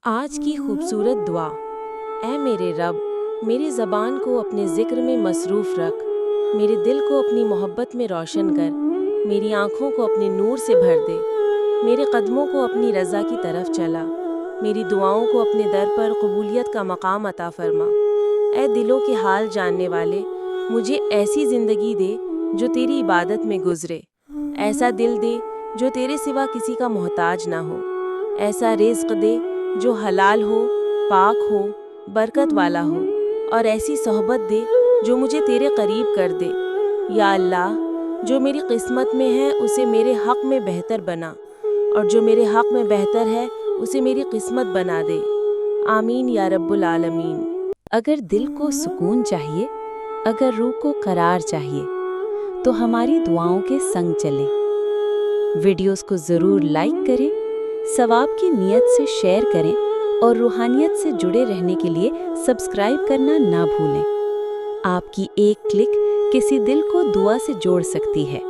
آج کی خوبصورت دعا۔ اے میرے رب، میری زبان کو اپنے ذکر میں مصروف رکھ، میرے دل کو اپنی محبت میں روشن کر، میری آنکھوں کو اپنے نور سے بھر دے، میرے قدموں کو اپنی رضا کی طرف چلا، میری دعاؤں کو اپنے در پر قبولیت کا مقام عطا فرما۔ اے دلوں کے حال جاننے والے، مجھے ایسی زندگی دے جو تیری عبادت میں گزرے، ایسا دل دے جو تیرے سوا کسی کا محتاج نہ ہو، ایسا رزق دے جو حلال ہو، پاک ہو، برکت والا ہو، اور ایسی صحبت دے جو مجھے تیرے قریب کر دے۔ یا اللہ، جو میری قسمت میں ہے اسے میرے حق میں بہتر بنا، اور جو میرے حق میں بہتر ہے اسے میری قسمت بنا دے۔ آمین یا رب العالمین۔ اگر دل کو سکون چاہیے، اگر روح کو قرار چاہیے، تو ہماری دعاؤں کے سنگ چلیں۔ ویڈیوز کو ضرور لائک کریں، ثواب کی نیت سے شیئر کریں، اور روحانیت سے جڑے رہنے کے لیے سبسکرائب کرنا نہ بھولیں۔ آپ کی ایک کلک کسی دل کو دعا سے جوڑ سکتی ہے۔